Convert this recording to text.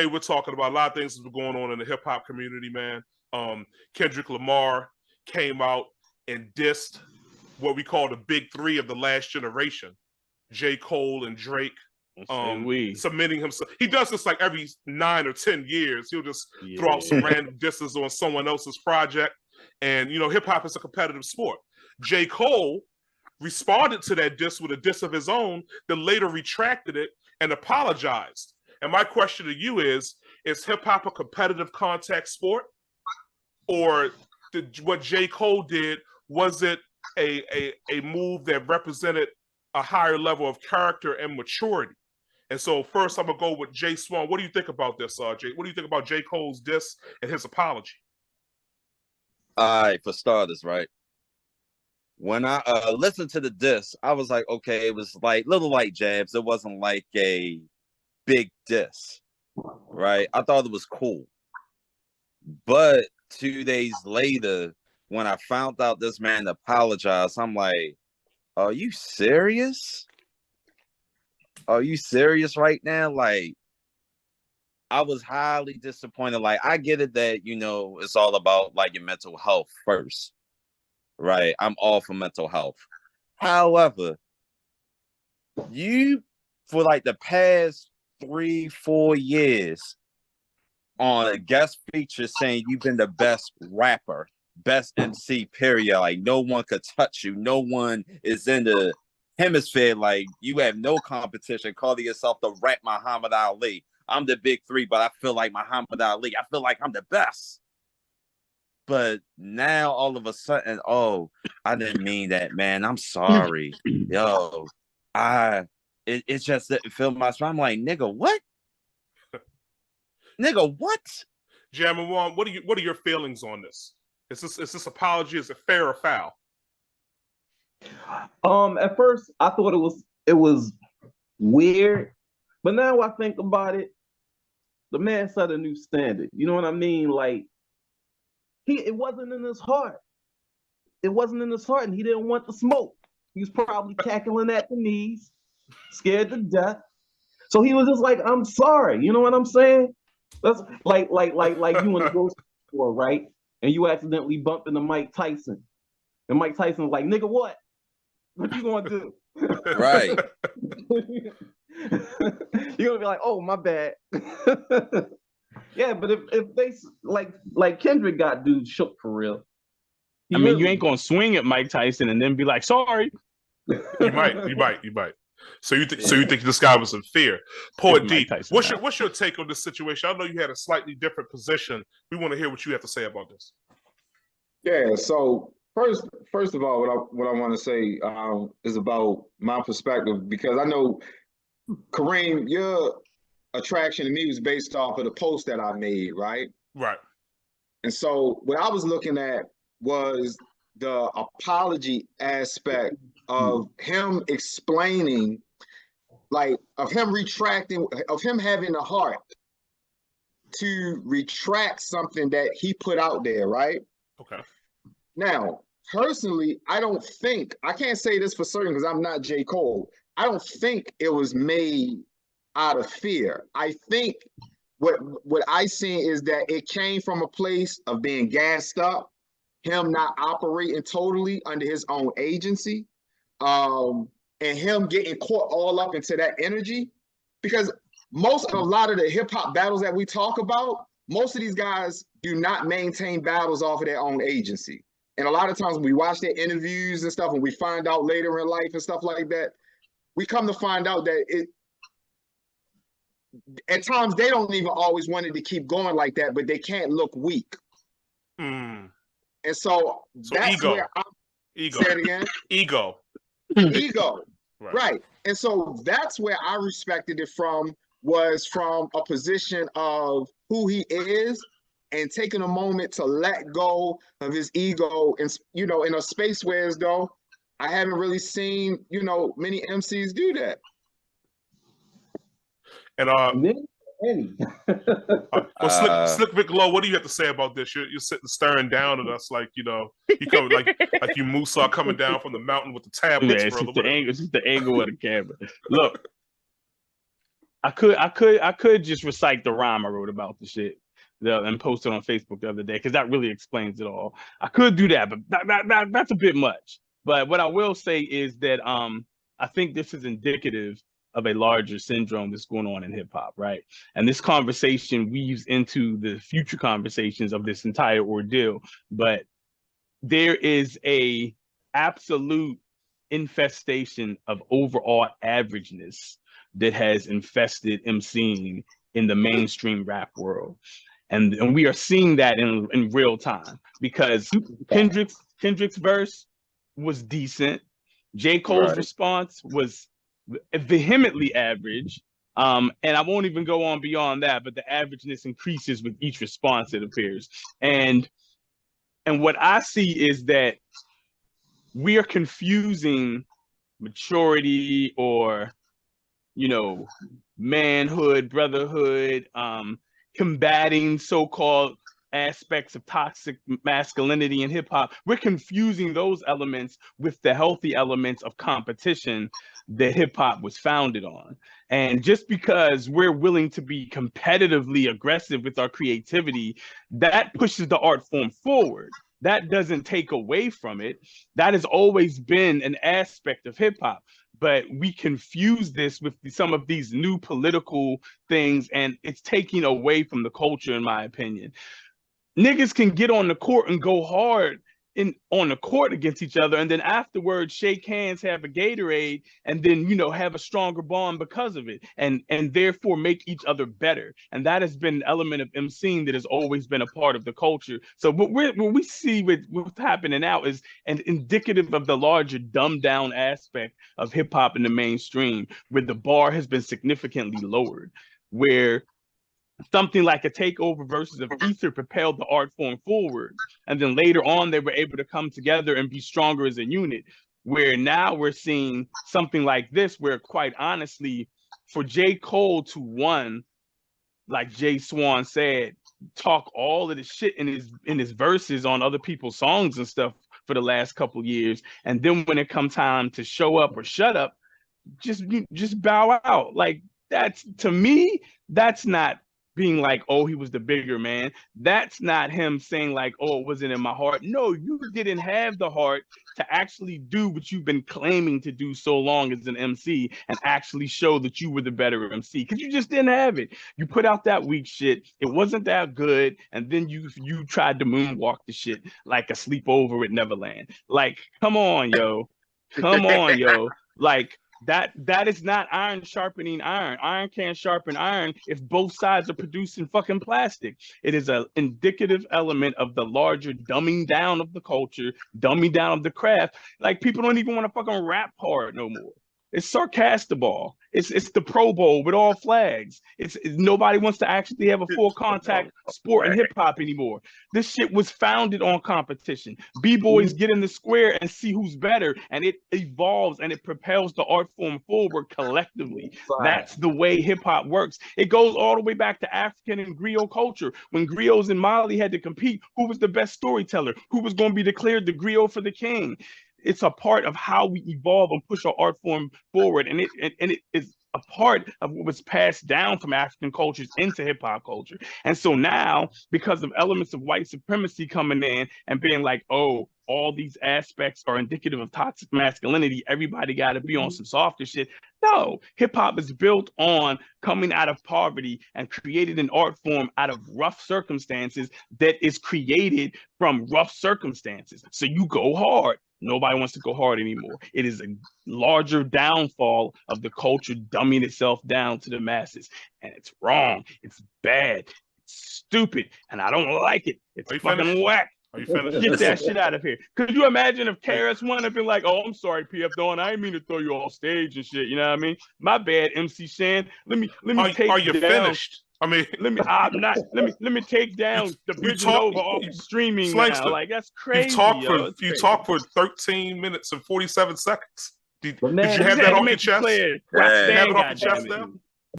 we're talking about a lot of things that's been going on in the hip hop community, man. Kendrick Lamar came out and dissed what we call the big three of the last generation, J. Cole and Drake. Submitting himself. He does this like every 9 or 10 years. He'll just throw out some random disses on someone else's project. And, you know, hip hop is a competitive sport. J. Cole responded to that diss with a diss of his own, then later retracted it and apologized. And my question to you is hip hop a competitive contact sport? Or what J. Cole did, was it a move that represented a higher level of character and maturity? And so first I'm gonna go with Jay Swan. What do you think about this, Jay? What do you think about J. Cole's diss and his apology? All right, for starters, right? When I listened to the diss, I was like, okay, it was like little light jabs. It wasn't like a big diss, right? I thought it was cool. But 2 days later, when I found out this man apologized, I'm like, are you serious? Are you serious right now? Like, I was highly disappointed. Like, I get it that, you know, it's all about like your mental health first, right? I'm all for mental health. However, you, for like the past 3-4 years, on a guest feature saying you've been the best rapper, best MC, period. Like, no one could touch you. No one is in the hemisphere. Like, you have no competition. Calling yourself the rap Muhammad Ali. I'm the big three, but I feel like Muhammad Ali. I feel like I'm the best. But now all of a sudden, oh, I didn't mean that, man. I'm sorry. Yo, it just didn't feel my spine. I'm like, nigga, what? Nigga, what? Jammin' One, what are your feelings on this? Is this apology, is it fair or foul? At first I thought it was weird, but now I think about it, the man set a new standard. You know what I mean? Like, it wasn't in his heart. It wasn't in his heart, and he didn't want the smoke. He was probably cackling at the knees, scared to death. So he was just like, I'm sorry. You know what I'm saying? That's like you in the grocery store, right? And you accidentally bump into Mike Tyson. And Mike Tyson's like, nigga, what? What you gonna do? Right. You're gonna be like, oh, my bad. Yeah, but if they like Kendrick got dude shook for real. I mean, you ain't gonna swing at Mike Tyson and then be like, sorry. You might. So you think this guy was in fear? Poet D, what's your take on this situation? I know you had a slightly different position. We want to hear what you have to say about this. Yeah. So first of all, what I want to say is about my perspective, because I know, Kareem, your attraction to me was based off of the post that I made, right? Right. And so what I was looking at was the apology aspect of him explaining, like, of him retracting, of him having the heart to retract something that he put out there, right? Okay. Now, personally, I can't say this for certain because I'm not J. Cole. I don't think it was made out of fear. I think what I see is that it came from a place of being gassed up, him not operating totally under his own agency, and him getting caught all up into that energy. Because a lot of the hip hop battles that we talk about, most of these guys do not maintain battles off of their own agency. And a lot of times when we watch their interviews and stuff, and we find out later in life and stuff like that, we come to find out that at times they don't even always want it to keep going like that, but they can't look weak. Mm. And so that's ego. where Ego. Say it again. Ego. Right. And so that's where I respected it from, was from a position of who he is and taking a moment to let go of his ego. And, you know, in a space where, as though, I haven't really seen, you know, many MCs do that. And Slick Vic Low, what do you have to say about this? You're sitting staring down at us like, you know, you come like you Musa coming down from the mountain with the tablets. Yeah, it's just the angle of the camera. Look, I could just recite the rhyme I wrote about the shit and post it on Facebook the other day because that really explains it all. I could do that, but that's a bit much. But what I will say is that I think this is indicative of a larger syndrome that's going on in hip hop, right? And this conversation weaves into the future conversations of this entire ordeal. But there is a absolute infestation of overall averageness that has infested MCing in the mainstream rap world. And we are seeing that in real time because Kendrick's verse was decent. J. Cole's response was vehemently average. And I won't even go on beyond that, but the averageness increases with each response, it appears. And what I see is that we are confusing maturity or, you know, manhood, brotherhood, combating so-called aspects of toxic masculinity in hip hop. We're confusing those elements with the healthy elements of competition that hip hop was founded on. And just because we're willing to be competitively aggressive with our creativity, that pushes the art form forward. That doesn't take away from it. That has always been an aspect of hip hop. But we confuse this with some of these new political things, and it's taking away from the culture, in my opinion. Niggas can get on the court and go hard on the court against each other, and then afterwards shake hands, have a Gatorade, and then, you know, have a stronger bond because of it, and therefore make each other better. And that has been an element of MCing that has always been a part of the culture. So what we see with what's happening now is an indicative of the larger dumbed down aspect of hip hop in the mainstream, where the bar has been significantly lowered, where something like a takeover versus of Ether propelled the art form forward. And then later on, they were able to come together and be stronger as a unit, where now we're seeing something like this, where quite honestly, for J. Cole to, one, like Jay Swan said, talk all of the shit in his verses on other people's songs and stuff for the last couple years, and then when it comes time to show up or shut up, just bow out. Like, that's, to me, that's not being like, oh, he was the bigger man. That's not him saying like, oh, it wasn't in my heart. No, you didn't have the heart to actually do what you've been claiming to do so long as an MC and actually show that you were the better MC, because you just didn't have it. You put out that weak shit. It wasn't that good. And then you tried to moonwalk the shit like a sleepover at Neverland. Like, come on, yo. Come on, yo. Like, that is not iron sharpening iron. Iron can't sharpen iron if both sides are producing fucking plastic. It is an indicative element of the larger dumbing down of the culture, dumbing down of the craft. Like, people don't even want to fucking rap hard no more. It's sarcastic-ball. It's the Pro Bowl with all flags. It's nobody wants to actually have a full contact sport in hip hop anymore. This shit was founded on competition. B-boys get in the square and see who's better, and it evolves and it propels the art form forward collectively. That's the way hip hop works. It goes all the way back to African and griot culture. When griots in Mali had to compete, who was the best storyteller? Who was going to be declared the griot for the king? It's a part of how we evolve and push our art form forward. And it is a part of what was passed down from African cultures into hip hop culture. And so now, because of elements of white supremacy coming in and being like, oh, all these aspects are indicative of toxic masculinity, everybody got to be on some softer shit. No, hip hop is built on coming out of poverty and created an art form out of rough circumstances that is created from rough circumstances. So you go hard. Nobody wants to go hard anymore. It is a larger downfall of the culture dumbing itself down to the masses. And it's wrong. It's bad. It's stupid. And I don't like it. It's fucking whack. Are you finished? Get that shit out of here. Could you imagine if KRS-One had been like, oh, I'm sorry, PF Dawn, I didn't mean to throw you off stage and shit. You know what I mean? My bad, MC Shan. Let me take Are you down. finished? I mean, Let me take down the Bridge Nova off streaming now. Like, that's crazy. You talked for 13 minutes and 47 seconds. Did you have that off your chest? Have it off your chest now?